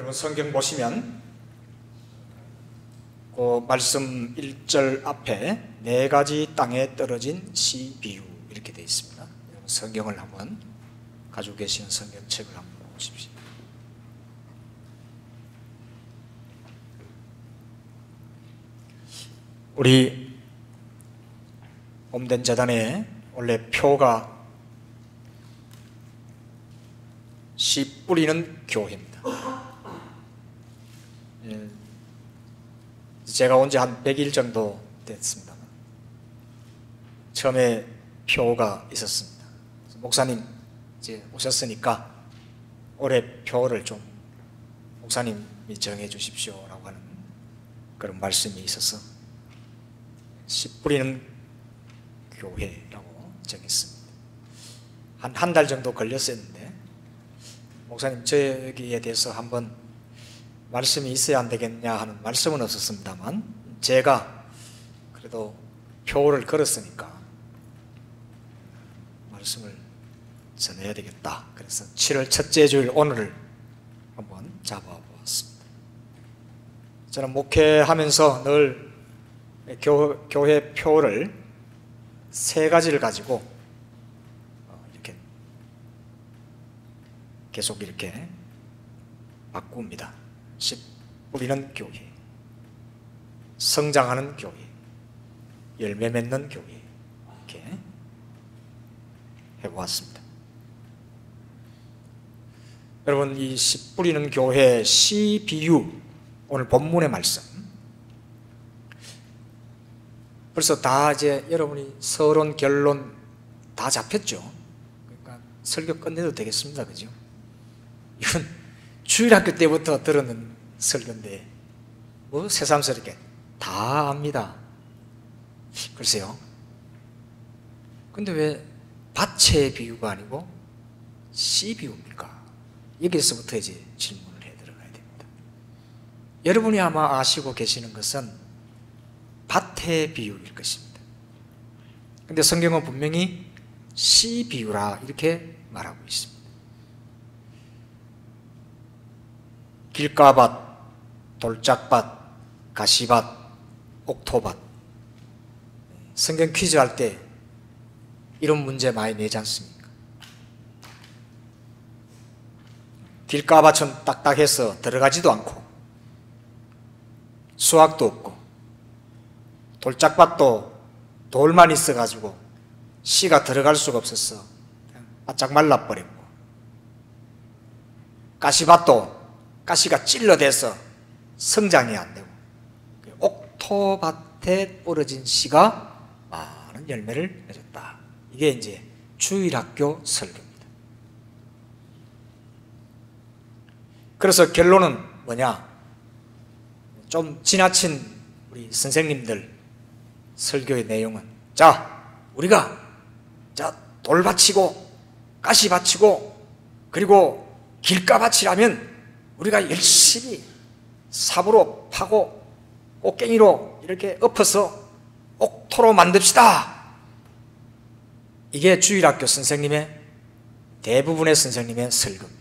여러분 성경 보시면 그 말씀 1절 앞에 네 가지 땅에 떨어진 씨 비유 이렇게 되어 있습니다. 성경을 한번 가지고 계시는 성경책을 한번 보십시오. 우리 옴된 재단에 원래 표가 씨 뿌리는 교회입니다. 제가 온 지 한 100일 정도 됐습니다. 처음에 표가 있었습니다. 목사님 이제 오셨으니까 올해 표를 좀 목사님이 정해 주십시오라고 하는 그런 말씀이 있어서 씨 뿌리는 교회라고 정했습니다. 한 달 정도 걸렸었는데 목사님 저기에 대해서 한번 말씀이 있어야 안 되겠냐 하는 말씀은 없었습니다만 제가 그래도 표를 걸었으니까 말씀을 전해야 되겠다. 그래서 7월 첫째 주일 오늘을 한번 잡아보았습니다. 저는 목회하면서 늘 교회 표를 세 가지를 가지고 이렇게 계속 이렇게 바꿉니다. 씨 뿌리는 교회, 성장하는 교회, 열매 맺는 교회 이렇게 해보았습니다. 여러분 이 씨 뿌리는 교회 씨 비유 오늘 본문의 말씀 벌써 다 이제 여러분이 서론 결론 다 잡혔죠. 그러니까 설교 끝내도 되겠습니다. 그죠? 이건 주일학교 때부터 들었는 설교인데 뭐 새삼스럽게 다 압니다. 글쎄요. 근데 왜 밭의 비유가 아니고 씨 비유입니까? 여기서부터 이제 질문을 해 들어가야 됩니다. 여러분이 아마 아시고 계시는 것은 밭의 비유일 것입니다. 근데 성경은 분명히 씨 비유라 이렇게 말하고 있습니다. 길가밭, 돌짝밭, 가시밭, 옥토밭. 성경 퀴즈 할 때 이런 문제 많이 내지 않습니까? 길가밭은 딱딱해서 들어가지도 않고 수확도 없고 돌짝밭도 돌만 있어가지고 씨가 들어갈 수가 없어서 바짝 말라버렸고 가시밭도 가시가 찔러대서 성장이 안 되고 옥토밭에 뿌려진 씨가 많은 열매를 맺었다. 이게 이제 주일학교 설교입니다. 그래서 결론은 뭐냐? 좀 지나친 우리 선생님들 설교의 내용은 우리가 돌 바치고 가시 바치고 그리고 길가 바치라면 우리가 열심히 삽으로 파고 꽃갱이로 이렇게 엎어서 옥토로 만듭시다. 이게 주일학교 선생님의 대부분의 선생님의 설교입니다.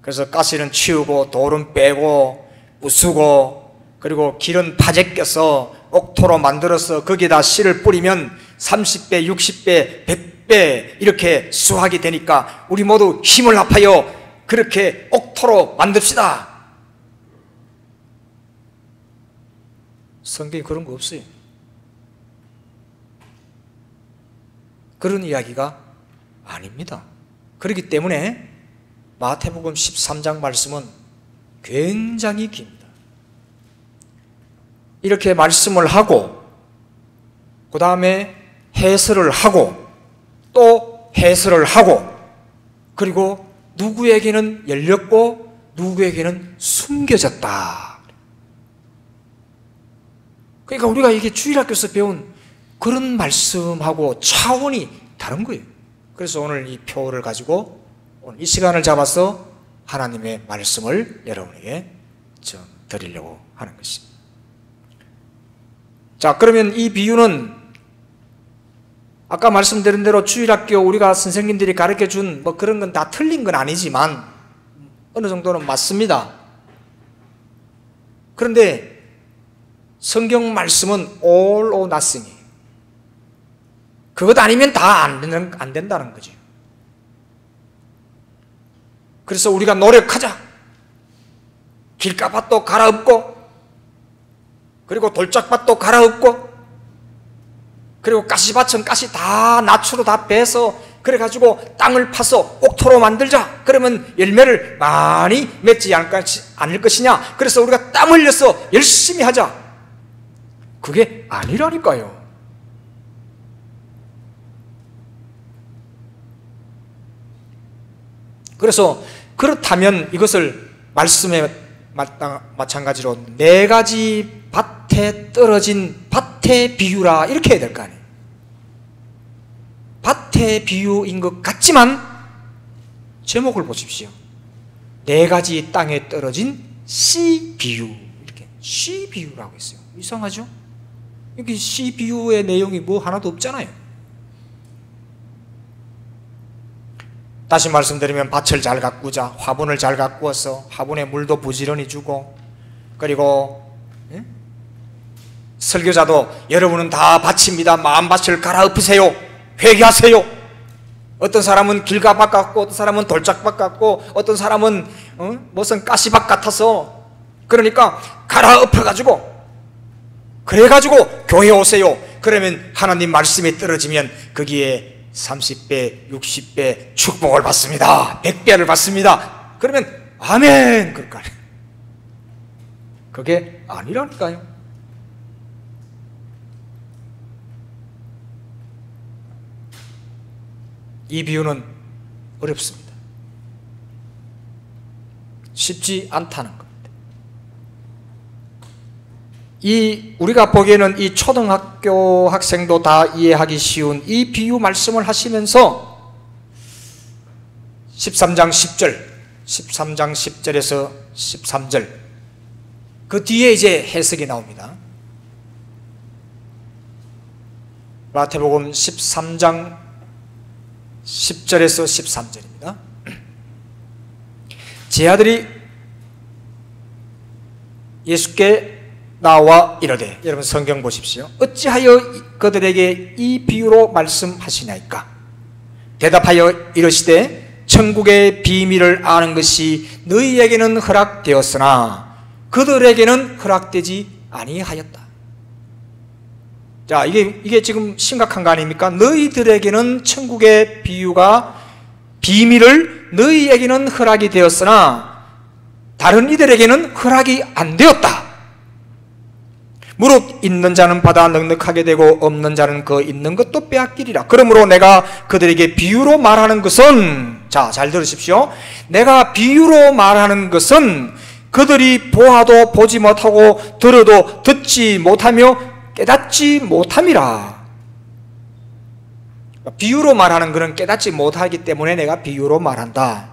그래서 가시는 치우고 돌은 빼고 부수고 그리고 길은 파재 껴서 옥토로 만들어서 거기에다 씨를 뿌리면 30배, 60배, 100배 이렇게 수확이 되니까 우리 모두 힘을 합하여 그렇게 옥토로 만듭시다. 성경에 그런 거 없어요. 그런 이야기가 아닙니다. 그렇기 때문에 마태복음 13장 말씀은 굉장히 깁니다. 이렇게 말씀을 하고 그 다음에 해설을 하고 또 해설을 하고 그리고 누구에게는 열렸고 누구에게는 숨겨졌다. 그러니까 우리가 이게 주일학교에서 배운 그런 말씀하고 차원이 다른 거예요. 그래서 오늘 이 표를 가지고 오늘 이 시간을 잡아서 하나님의 말씀을 여러분에게 좀 드리려고 하는 것입니다. 자, 그러면 이 비유는 아까 말씀드린 대로 주일학교 우리가 선생님들이 가르쳐준 뭐 그런 건 다 틀린 건 아니지만 어느 정도는 맞습니다. 그런데 성경 말씀은 all or nothing이에요. 그것 아니면 다 안 된다는 거죠. 그래서 우리가 노력하자. 길가밭도 갈아엎고, 그리고 돌짝밭도 갈아엎고, 그리고 가시밭은 가시 다 낫으로 다 베서 그래가지고 땅을 파서 옥토로 만들자. 그러면 열매를 많이 맺지 않을 것이냐. 그래서 우리가 땀 흘려서 열심히 하자. 그게 아니라니까요. 그래서 그렇다면 이것을 말씀에 마찬가지로 네 가지 밭에 떨어진 밭의 비유라 이렇게 해야 될 거 아니에요. 밭의 비유인 것 같지만 제목을 보십시오. 네 가지 땅에 떨어진 씨 비유, 이렇게 씨 비유라고 했어요. 이상하죠? 여기 씨 비유의 내용이 뭐 하나도 없잖아요. 다시 말씀드리면 밭을 잘 가꾸자. 화분을 잘 가꾸어서 화분에 물도 부지런히 주고, 그리고 설교자도 여러분은 다 밭입니다. 마음밭을 갈아엎으세요. 회개하세요. 어떤 사람은 길가밭 같고, 어떤 사람은 돌짝밭 같고, 어떤 사람은 무슨 가시밭 같아서, 그러니까 갈아엎어가지고, 그래가지고 교회 오세요. 그러면 하나님 말씀이 떨어지면 거기에 30배, 60배 축복을 받습니다. 100배를 받습니다. 그러면 아멘 그럴까요? 그게 아니라니까요. 이 비유는 어렵습니다. 쉽지 않다는 겁니다. 우리가 보기에는 이 초등학교 학생도 다 이해하기 쉬운 이 비유 말씀을 하시면서 13장 10절에서 13절 그 뒤에 이제 해석이 나옵니다. 마태복음 13장 10절에서 13절입니다. 제 아들이 예수께 나와 이르되, 여러분 성경 보십시오. 어찌하여 그들에게 이 비유로 말씀하시나이까? 대답하여 이르시되 천국의 비밀을 아는 것이 너희에게는 허락되었으나 그들에게는 허락되지 아니하였다. 자, 이게 지금 심각한 거 아닙니까? 너희들에게는 천국의 비밀을 너희에게는 허락이 되었으나 다른 이들에게는 허락이 안 되었다. 무릇 있는 자는 받아 넉넉하게 되고 없는 자는 그 있는 것도 빼앗기리라. 그러므로 내가 그들에게 비유로 말하는 것은, 자, 잘 들으십시오. 내가 비유로 말하는 것은 그들이 보아도 보지 못하고 들어도 듣지 못하며 깨닫지 못함이라. 비유로 말하는 것은 깨닫지 못하기 때문에 내가 비유로 말한다.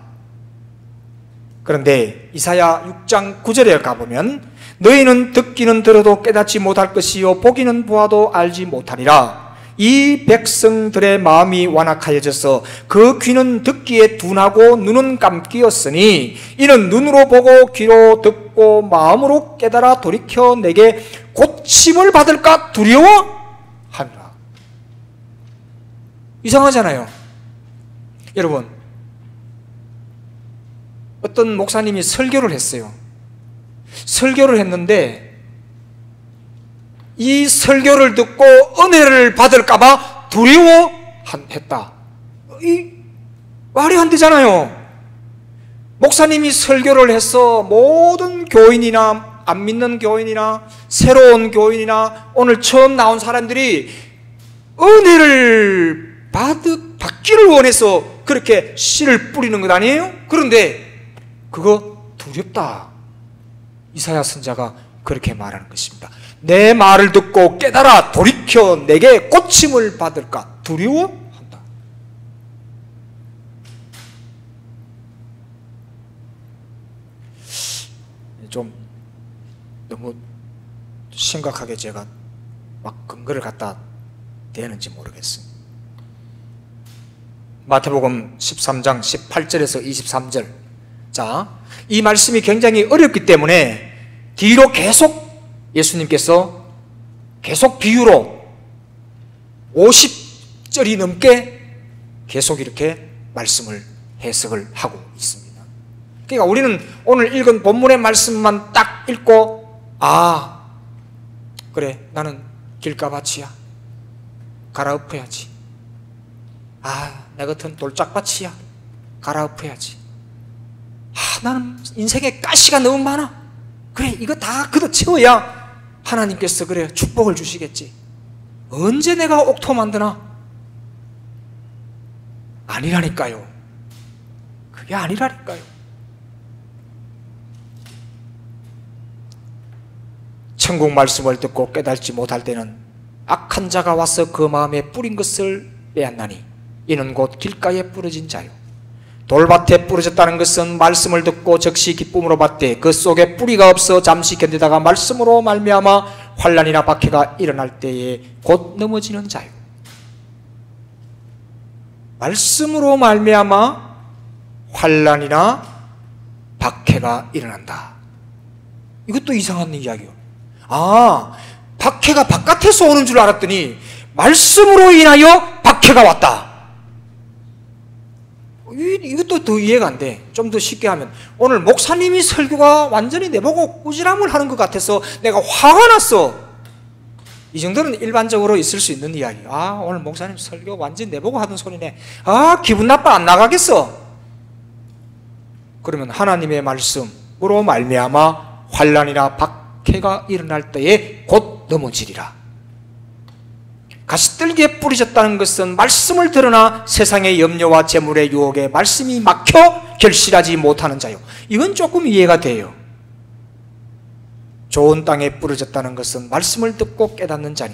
그런데 이사야 6장 9절에 가보면 너희는 듣기는 들어도 깨닫지 못할 것이요 보기는 보아도 알지 못하리라. 이 백성들의 마음이 완악하여져서 그 귀는 듣기에 둔하고 눈은 감기였으니 이는 눈으로 보고 귀로 듣고 마음으로 깨달아 돌이켜 내게 고침을 받을까 두려워하리라. 이상하잖아요. 여러분, 어떤 목사님이 설교를 했어요. 설교를 했는데 이 설교를 듣고 은혜를 받을까봐 두려워했다. 이 말이 안 되잖아요. 목사님이 설교를 해서 모든 교인이나 안 믿는 교인이나 새로운 교인이나 오늘 처음 나온 사람들이 은혜를 받기를 원해서 그렇게 씨를 뿌리는 것 아니에요? 그런데 그거 두렵다. 이사야 선지자가 그렇게 말하는 것입니다. 내 말을 듣고 깨달아 돌이켜 내게 고침을 받을까 두려워한다. 좀 너무 심각하게 제가 막 근거를 갖다 대는지 모르겠어요. 마태복음 13장 18절에서 23절 자, 이 말씀이 굉장히 어렵기 때문에 뒤로 계속 예수님께서 계속 비유로 50절이 넘게 계속 이렇게 말씀을 해석을 하고 있습니다. 그러니까 우리는 오늘 읽은 본문의 말씀만 딱 읽고, 아, 그래, 나는 길가밭이야, 갈아엎어야지. 아, 내 같은 돌짝밭이야, 갈아엎어야지. 아, 나는 인생에 가시가 너무 많아, 그래, 이거 다 걷어채워야 하나님께서 그래 축복을 주시겠지. 언제 내가 옥토 만드나? 아니라니까요. 그게 아니라니까요. 천국 말씀을 듣고 깨달지 못할 때는 악한 자가 와서 그 마음에 뿌린 것을 빼앗나니 이는 곧 길가에 부러진 자요. 돌밭에 부러졌다는 것은 말씀을 듣고 즉시 기쁨으로 받되 그 속에 뿌리가 없어 잠시 견디다가 말씀으로 말미암아 환난이나 박해가 일어날 때에 곧 넘어지는 자요. 말씀으로 말미암아 환난이나 박해가 일어난다. 이것도 이상한 이야기요. 아, 박해가 바깥에서 오는 줄 알았더니 말씀으로 인하여 박해가 왔다. 이것도 더 이해가 안 돼. 좀 더 쉽게 하면, 오늘 목사님이 설교가 완전히 내보고 꾸지람을 하는 것 같아서 내가 화가 났어. 이 정도는 일반적으로 있을 수 있는 이야기. 아, 오늘 목사님 설교 완전히 내보고 하던 소리네. 아, 기분 나빠, 안 나가겠어. 그러면 하나님의 말씀으로 말미암아 환난이나 박해가 일어날 때에 곧 넘어지리라. 가시떨기에 뿌려졌다는 것은 말씀을 들으나 세상의 염려와 재물의 유혹에 말씀이 막혀 결실하지 못하는 자요. 이건 조금 이해가 돼요. 좋은 땅에 뿌려졌다는 것은 말씀을 듣고 깨닫는 자니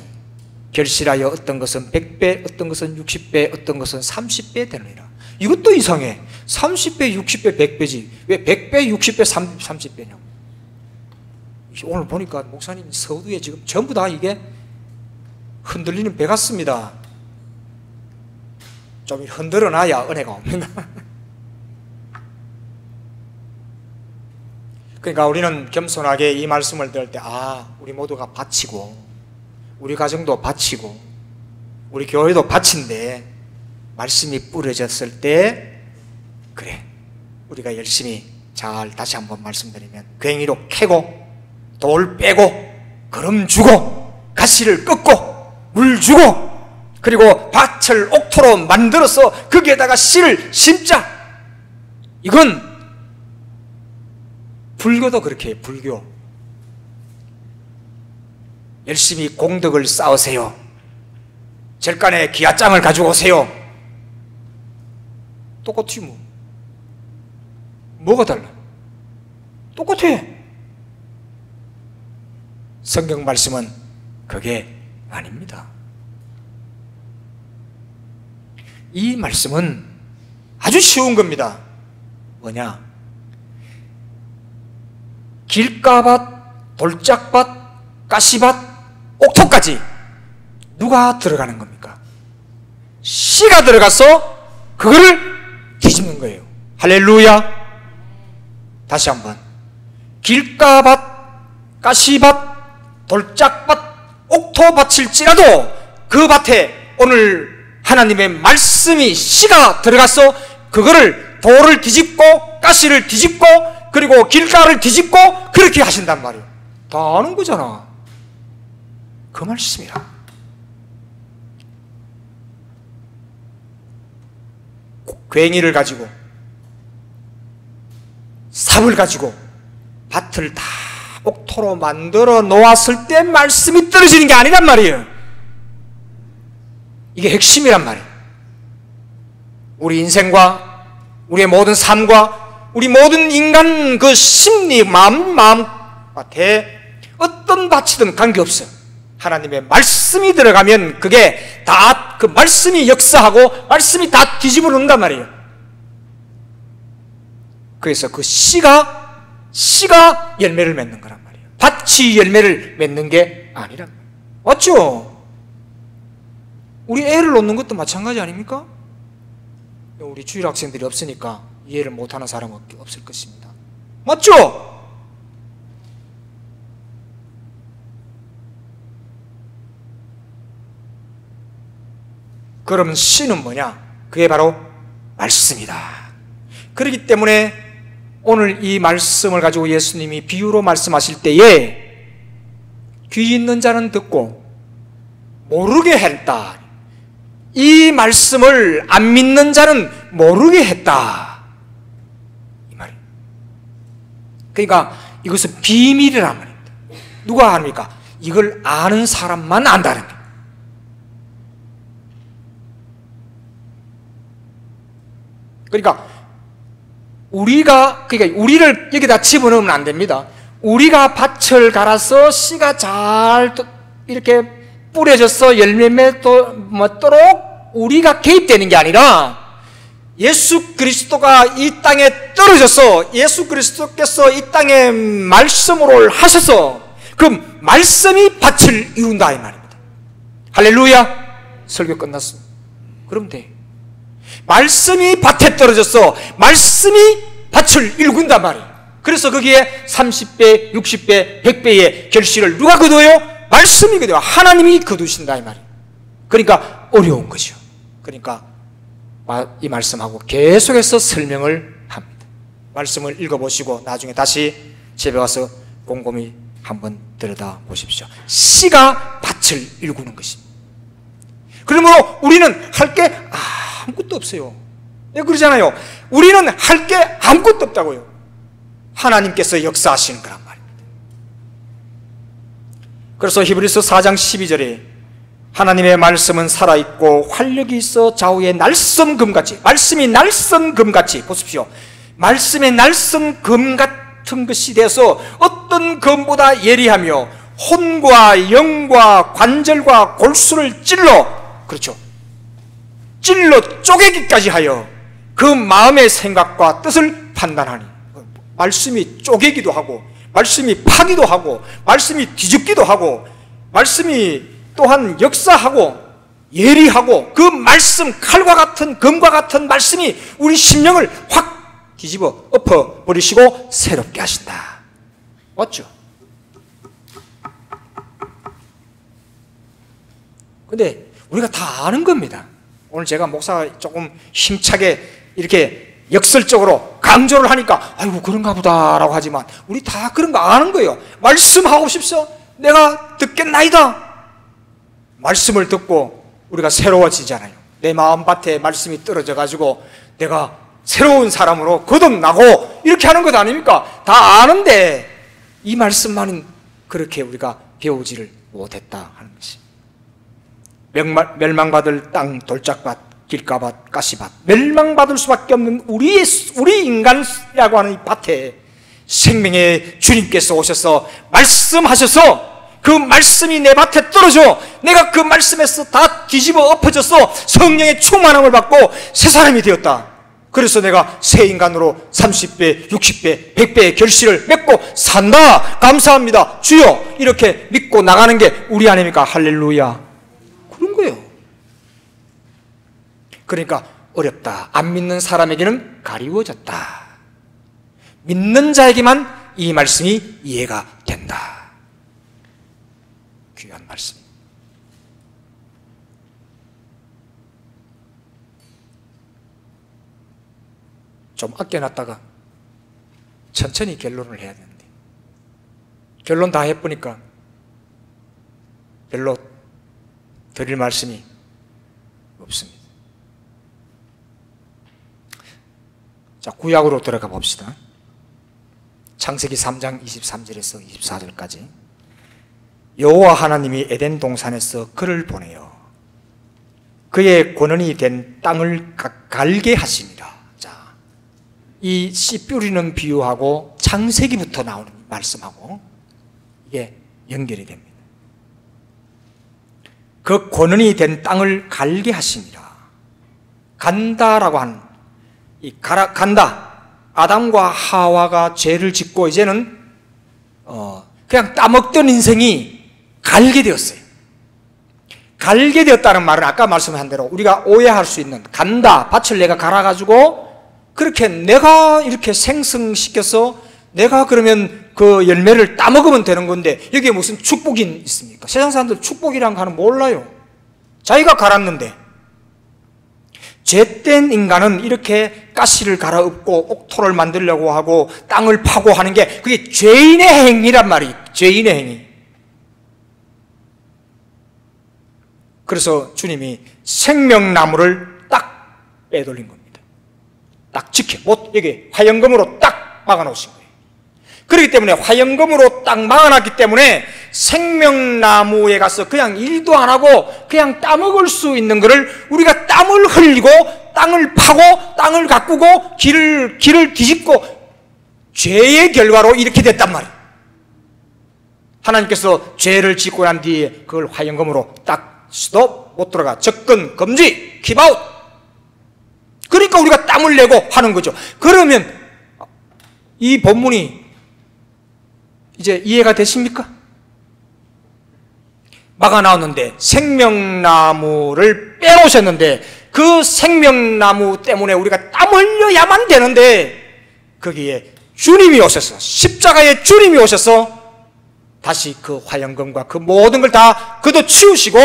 결실하여 어떤 것은 100배, 어떤 것은 60배, 어떤 것은 30배 되느니라. 이것도 이상해. 30배, 60배, 100배지 왜 100배, 60배, 30배냐고. 오늘 보니까 목사님 서두에 지금 전부 다 이게 흔들리는 배 같습니다. 좀 흔들어놔야 은혜가 옵니다. 그러니까 우리는 겸손하게 이 말씀을 들을 때, 아, 우리 모두가 바치고 우리 가정도 바치고 우리 교회도 바친데 말씀이 뿌려졌을 때, 그래, 우리가 열심히 잘, 다시 한번 말씀드리면, 괭이로 캐고 돌 빼고 거름 주고 가시를 꺾고 물 주고 그리고 밭을 옥토로 만들어서 거기에다가 씨를 심자. 이건 불교도 그렇게 해요. 불교. 열심히 공덕을 쌓으세요. 절간에 기아장을 가지고 오세요. 똑같지 뭐. 뭐가 달라? 똑같아. 성경 말씀은 그게 아닙니다. 이 말씀은 아주 쉬운 겁니다. 뭐냐? 길가밭, 돌짝밭, 가시밭, 옥토까지 누가 들어가는 겁니까? 씨가 들어가서 그거를 뒤집는 거예요. 할렐루야. 다시 한번, 길가밭, 가시밭, 돌짝밭, 옥토밭일지라도 그 밭에 오늘 하나님의 말씀이 씨가 들어가서 그거를 돌을 뒤집고 가시를 뒤집고 그리고 길가를 뒤집고 그렇게 하신단 말이에요. 다 아는 거잖아. 그 말씀이라. 괭이를 가지고 삽을 가지고 밭을 다 옥토로 만들어 놓았을 때 말씀이 떨어지는 게 아니란 말이에요. 이게 핵심이란 말이에요. 우리 인생과 우리의 모든 삶과 우리 모든 인간 그 심리, 마음밭에 어떤 밭이든 관계없어요. 하나님의 말씀이 들어가면 그게 다 그 말씀이 역사하고 말씀이 다 뒤집어 놓는단 말이에요. 그래서 그 씨가 열매를 맺는 거란 말이에요. 밭이 열매를 맺는 게 아니란 말이에요. 맞죠? 우리 애를 놓는 것도 마찬가지 아닙니까? 우리 주일 학생들이 없으니까 이해를 못하는 사람은 없을 것입니다. 맞죠? 그러면 씨는 뭐냐? 그게 바로 말씀이다. 그렇기 때문에 오늘 이 말씀을 가지고 예수님이 비유로 말씀하실 때에 귀 있는 자는 듣고 모르게 했다. 이 말씀을 안 믿는 자는 모르게 했다. 이 말이에요. 그러니까 이것은 비밀이란 말입니다. 누가 압니까? 이걸 아는 사람만 안다는 거예요. 그러니까 우리를 여기다 집어넣으면 안 됩니다. 우리가 밭을 갈아서 씨가 잘 이렇게 뿌려져서 열매 맺도록 우리가 개입되는 게 아니라 예수 그리스도가 이 땅에 떨어져서 예수 그리스도께서 이 땅에 말씀으로 하셔서 그 말씀이 밭을 이룬다 이 말입니다. 할렐루야. 설교 끝났습니다. 그럼 돼. 말씀이 밭에 떨어져서 말씀이 밭을 일군단 말이에요. 그래서 거기에 30배, 60배, 100배의 결실을 누가 거둬요? 말씀이 거둬요. 하나님이 거두신다 이 말이에요. 그러니까 어려운 거죠. 그러니까 이 말씀하고 계속해서 설명을 합니다. 말씀을 읽어보시고 나중에 다시 집에 와서 곰곰이 한번 들여다보십시오. 씨가 밭을 일구는 것입니다. 그러므로 우리는 할 게 아무것도 없어요. 네, 그러잖아요. 우리는 할 게 아무것도 없다고요. 하나님께서 역사하시는 거란 말입니다. 그래서 히브리서 4장 12절에 하나님의 말씀은 살아있고 활력이 있어 좌우의 날선 금같이, 말씀이 날선 금같이, 보십시오. 말씀의 날선 금 같은 것이 돼서 어떤 금보다 예리하며 혼과 영과 관절과 골수를 찔러, 그렇죠, 찔러 쪼개기까지 하여 그 마음의 생각과 뜻을 판단하니, 말씀이 쪼개기도 하고 말씀이 파기도 하고 말씀이 뒤집기도 하고 말씀이 또한 역사하고 예리하고 그 말씀, 칼과 같은 금과 같은 말씀이 우리 심령을 확 뒤집어 엎어버리시고 새롭게 하신다. 맞죠? 근데 우리가 다 아는 겁니다. 오늘 제가 목사가 조금 힘차게 이렇게 역설적으로 강조를 하니까 아이고 그런가 보다라고 하지만 우리 다 그런 거 아는 거예요. 말씀하고 싶소? 내가 듣겠나이다. 말씀을 듣고 우리가 새로워지잖아요. 내 마음밭에 말씀이 떨어져 가지고 내가 새로운 사람으로 거듭나고 이렇게 하는 것 아닙니까? 다 아는데 이 말씀만은 그렇게 우리가 배우지를 못했다 하는 것입니다. 멸망받을 땅, 돌짝밭, 길가밭, 가시밭, 멸망받을 수밖에 없는 우리 인간이라고 하는 이 밭에 생명의 주님께서 오셔서 말씀하셔서 그 말씀이 내 밭에 떨어져 내가 그 말씀에서 다 뒤집어 엎어져서 성령의 충만함을 받고 새 사람이 되었다. 그래서 내가 새 인간으로 30배, 60배, 100배의 결실을 맺고 산다. 감사합니다. 주여. 이렇게 믿고 나가는 게 우리 아닙니까? 할렐루야. 그런 거예요. 그러니까 어렵다. 안 믿는 사람에게는 가리워졌다. 믿는 자에게만 이 말씀이 이해가 된다. 귀한 말씀. 좀 아껴놨다가 천천히 결론을 해야 되는데 결론 다 해보니까 별로 드릴 말씀이 없습니다. 자, 구약으로 들어가 봅시다. 창세기 3장 23절에서 24절까지 여호와 하나님이 에덴 동산에서 그를 보내어 그의 권한이 된 땅을 갈게 하시니라. 자, 이 씨 뿌리는 비유하고 창세기부터 나오는 말씀하고 이게 연결이 됩니다. 그 권한이 된 땅을 갈게 하시니라. 간다라고 하는 이 간다. 아담과 하와가 죄를 짓고 이제는 그냥 따먹던 인생이 갈게 되었어요. 갈게 되었다는 말은 아까 말씀한 대로 우리가 오해할 수 있는 간다, 밭을 내가 갈아가지고 그렇게 내가 이렇게 생성시켜서 내가 그러면 그 열매를 따먹으면 되는 건데 여기에 무슨 축복이 있습니까? 세상 사람들 축복이란 거는 몰라요. 자기가 갈았는데. 죄된 인간은 이렇게 가시를 갈아엎고 옥토를 만들려고 하고 땅을 파고 하는 게 그게 죄인의 행위란 말이에요. 죄인의 행위. 그래서 주님이 생명나무를 딱 빼돌린 겁니다. 딱 여기 화영검으로 딱 막아놓으신 거예요. 그렇기 때문에 화영검으로 딱 막아놨기 때문에 생명나무에 가서 그냥 일도 안 하고 그냥 따먹을 수 있는 것을 우리가 땀을 흘리고 땅을 파고 땅을 가꾸고 길을 뒤집고 죄의 결과로 이렇게 됐단 말이에요. 하나님께서 죄를 짓고 난 뒤에 그걸 화영검으로 딱 스톱, 못 들어가, 접근, 금지, 킵아웃. 그러니까 우리가 땀을 내고 하는 거죠. 그러면 이 본문이 이제 이해가 되십니까? 막아 나왔는데 생명나무를 빼놓으셨는데 그 생명나무 때문에 우리가 땀 흘려야만 되는데 거기에 주님이 오셔서 십자가에 주님이 오셔서 다시 그 화영검과 그 모든 걸 다 걷어치우시고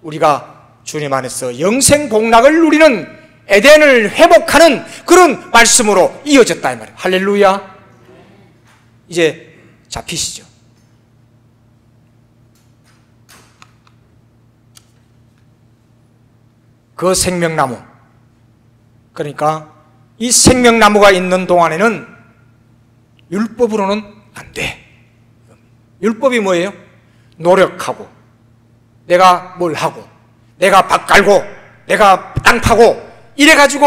우리가 주님 안에서 영생 복락을 누리는 에덴을 회복하는 그런 말씀으로 이어졌다 이 말이에요. 할렐루야. 이제 잡히시죠? 그 생명나무, 그러니까 이 생명나무가 있는 동안에는 율법으로는 안 돼. 율법이 뭐예요? 노력하고 내가 뭘 하고 내가 밭 갈고 내가 땅 파고 이래가지고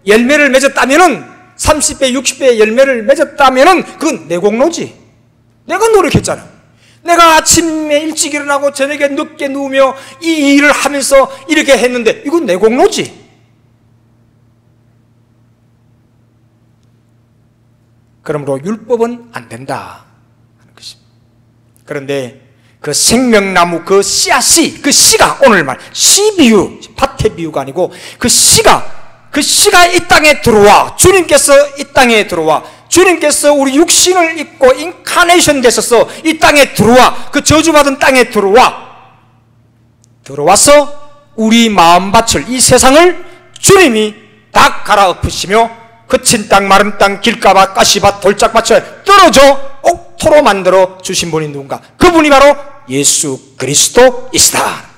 열매를 맺었다면은 30배 60배 열매를 맺었다면은 그건 내 공로지. 내가 노력했잖아. 내가 아침에 일찍 일어나고 저녁에 늦게 누우며 이 일을 하면서 이렇게 했는데 이건 내 공로지. 그러므로 율법은 안 된다 하는 것입니다. 그런데 그 생명나무 그 씨앗이, 그 씨가 오늘 말 씨 비유, 밭의 비유가 아니고 그 씨가 이 땅에 들어와, 주님께서 이 땅에 들어와, 주님께서 우리 육신을 입고 인카네이션 되셔서 이 땅에 들어와, 그 저주받은 땅에 들어와서 우리 마음밭을, 이 세상을 주님이 다 갈아엎으시며 거친 땅, 마른 땅, 길가밭, 가시밭, 돌짝밭을 떨어져 옥토로 만들어 주신 분이 누군가? 그분이 바로 예수 그리스도이시다.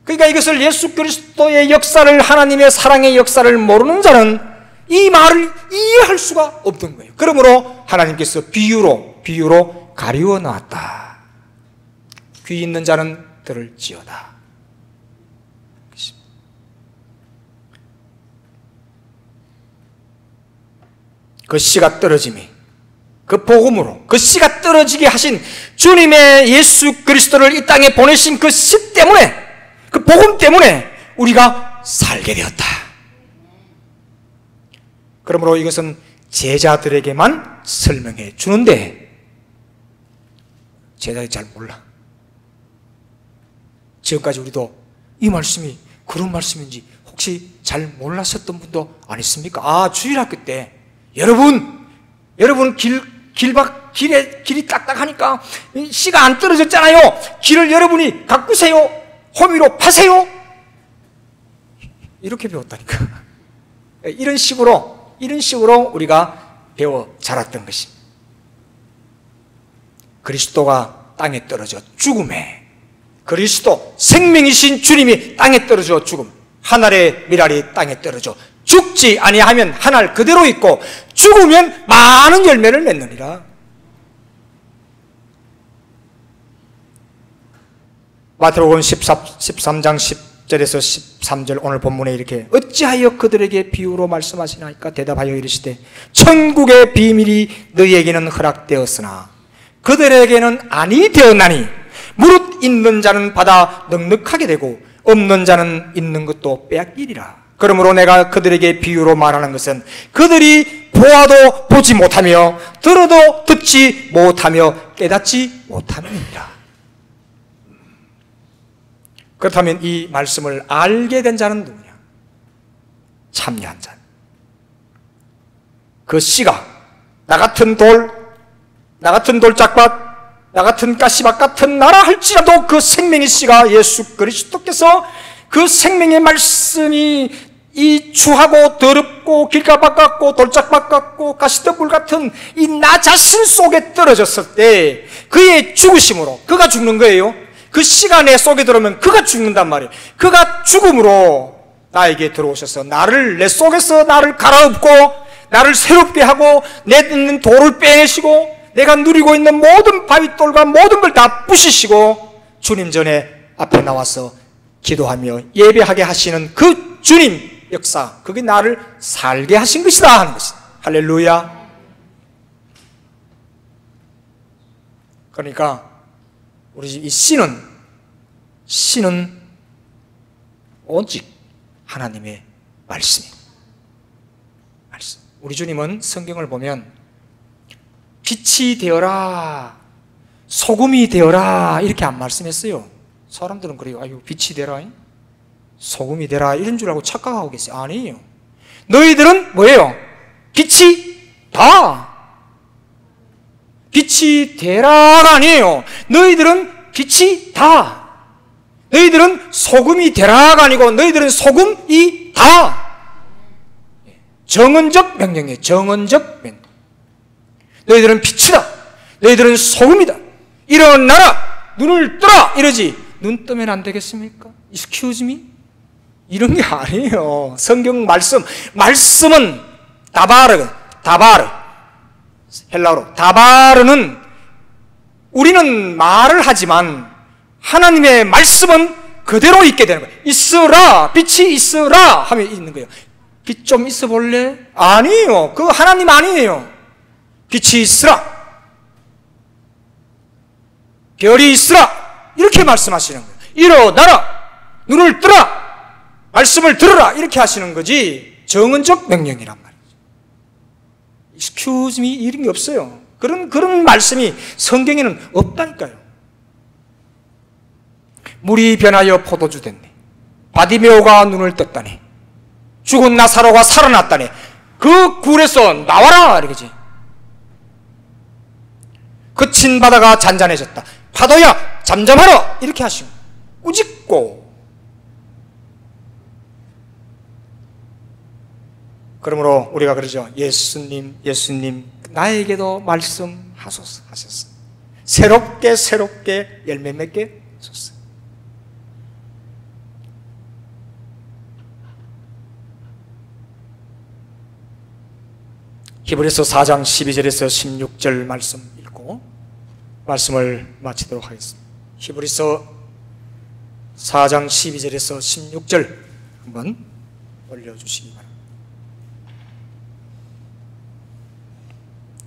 그러니까 이것을 예수 그리스도의 역사를, 하나님의 사랑의 역사를 모르는 자는 이 말을 이해할 수가 없던 거예요. 그러므로 하나님께서 비유로 가리워 놨다. 귀 있는 자는 들을지어다. 그 씨가 떨어짐이, 그 복음으로 그 씨가 떨어지게 하신 주님의 예수 그리스도를 이 땅에 보내신 그 씨 때문에, 그 복음 때문에 우리가 살게 되었다. 그러므로 이것은 제자들에게만 설명해 주는데 제자들이 잘 몰라. 지금까지 우리도 이 말씀이 그런 말씀인지 혹시 잘 몰랐었던 분도 안 있습니까? 아, 주일학교 때 여러분 길이 딱딱하니까 씨가 안 떨어졌잖아요. 길을 여러분이 가꾸세요. 호미로 파세요. 이렇게 배웠다니까. 이런 식으로 우리가 배워 자랐던 것입니다. 그리스도가 땅에 떨어져 죽음에, 그리스도 생명이신 주님이 땅에 떨어져 죽음, 하늘의 미랄이 땅에 떨어져 죽지 아니하면 하늘 그대로 있고 죽으면 많은 열매를 맺느니라. 마태복음 13장 10절에서 13절 오늘 본문에 이렇게 어찌하여 그들에게 비유로 말씀하시나이까? 대답하여 이르시되 천국의 비밀이 너희에게는 허락되었으나 그들에게는 아니 되었나니 무릇 있는 자는 받아 넉넉하게 되고 없는 자는 있는 것도 빼앗기리라. 그러므로 내가 그들에게 비유로 말하는 것은 그들이 보아도 보지 못하며 들어도 듣지 못하며 깨닫지 못함이니라. 그렇다면 이 말씀을 알게 된 자는 누구냐? 참여한 자. 그 씨가 나 같은 돌, 나 같은 돌짝밭, 나 같은 가시밭 같은 나라 할지라도 그 생명의 씨가 예수 그리스도께서 그 생명의 말씀이 이 추하고 더럽고 길가밭 같고 돌짝밭 같고 가시덤불 같은 이 나 자신 속에 떨어졌을 때 그의 죽으심으로 그가 죽는 거예요. 그 씨가 내 속에 들어오면 그가 죽는단 말이에요. 그가 죽음으로 나에게 들어오셔서 나를 내 속에서 나를 갈아엎고 나를 새롭게 하고 내 있는 돌을 빼내시고 내가 누리고 있는 모든 바윗돌과 모든 걸 다 부시시고 주님 전에 앞에 나와서 기도하며 예배하게 하시는 그 주님 역사, 그게 나를 살게 하신 것이다 하는 것이다. 할렐루야. 그러니까 우리 이 씨는 오직 하나님의 말씀이에요. 말씀. 우리 주님은 성경을 보면 빛이 되어라, 소금이 되어라 이렇게 안 말씀했어요. 사람들은 그래요. 아유, 빛이 되라, 소금이 되라 이런 줄 알고 착각하고 계세요. 아니에요. 너희들은 뭐예요? 빛이 다. 빛이 되라가 아니에요. 너희들은 빛이 다. 너희들은 소금이 되라가 아니고 너희들은 소금이 다. 정언적 명령이에요. 정언적 명령. 너희들은 빛이다. 너희들은 소금이다. 일어나라. 눈을 뜨라. 이러지. 눈 뜨면 안 되겠습니까? Excuse me? 이런 게 아니에요. 성경 말씀은 다바르. 헬라어로 다바르는 우리는 말을 하지만 하나님의 말씀은 그대로 있게 되는 거예요. 있으라, 빛이 있으라 하면 있는 거예요. 빛 좀 있어 볼래? 아니에요. 그거 하나님 아니에요. 빛이 있으라, 별이 있으라 이렇게 말씀하시는 거예요. 일어나라, 눈을 뜨라, 말씀을 들으라 이렇게 하시는 거지 정언적 명령이란 말이죠. Excuse me 이런 게 없어요. 그런 말씀이 성경에는 없다니까요. 물이 변하여 포도주 됐네. 바디메오가 눈을 떴다네. 죽은 나사로가 살아났다네. 그 굴에서 나와라 이러지. 그친 바다가 잔잔해졌다. 파도야 잠잠하라 이렇게 하시고 꾸짖고. 그러므로 우리가 그러죠. 예수님 나에게도 말씀하소서 하셨어. 새롭게 열매 맺게 하소서. 히브리서 4장 12절에서 16절 말씀 읽고 말씀을 마치도록 하겠습니다. 히브리서 4장 12절에서 16절 한번 올려주시기 바랍니다.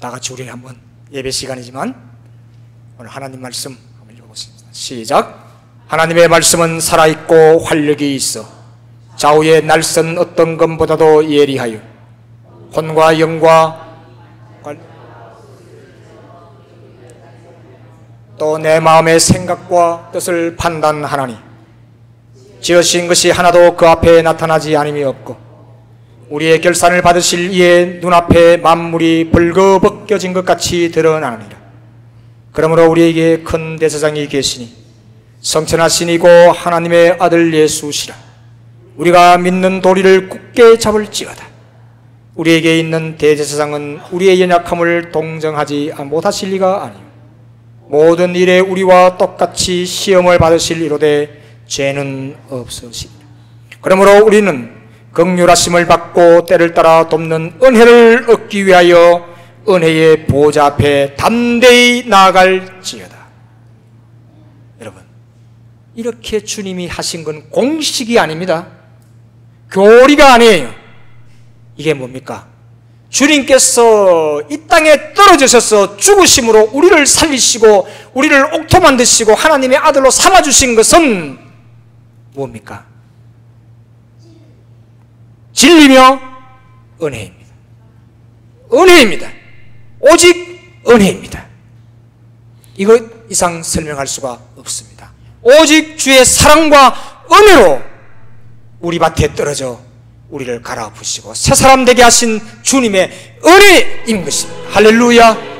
다 같이 우리 한번 예배 시간이지만 오늘 하나님 말씀 한번 읽어보겠습니다. 시작. 하나님의 말씀은 살아있고 활력이 있어 좌우의 날선 어떤 것보다도 예리하여 혼과 영과 또 내 마음의 생각과 뜻을 판단하나니 지으신 것이 하나도 그 앞에 나타나지 않음이 없고 우리의 결산을 받으실 이의 눈앞에 만물이 벌거벗겨진 것 같이 드러나느니라. 그러므로 우리에게 큰 대제사장이 계시니 성천하시니고 하나님의 아들 예수시라. 우리가 믿는 도리를 굳게 잡을지어다. 우리에게 있는 대제사장은 우리의 연약함을 동정하지 못하실 리가 아니요 모든 일에 우리와 똑같이 시험을 받으실 이로되 죄는 없으시리라. 그러므로 우리는 긍휼하심을 받고 때를 따라 돕는 은혜를 얻기 위하여 은혜의 보좌 앞에 담대히 나아갈지어다. 여러분, 이렇게 주님이 하신 건 공식이 아닙니다. 교리가 아니에요. 이게 뭡니까? 주님께서 이 땅에 떨어지셔서 죽으심으로 우리를 살리시고 우리를 옥토 만드시고 하나님의 아들로 삼아주신 것은 뭡니까? 진리며 은혜입니다. 은혜입니다. 오직 은혜입니다. 이것 이상 설명할 수가 없습니다. 오직 주의 사랑과 은혜로 우리 밭에 떨어져 우리를 갈아엎으시고 새 사람 되게 하신 주님의 은혜인 것입니다. 할렐루야.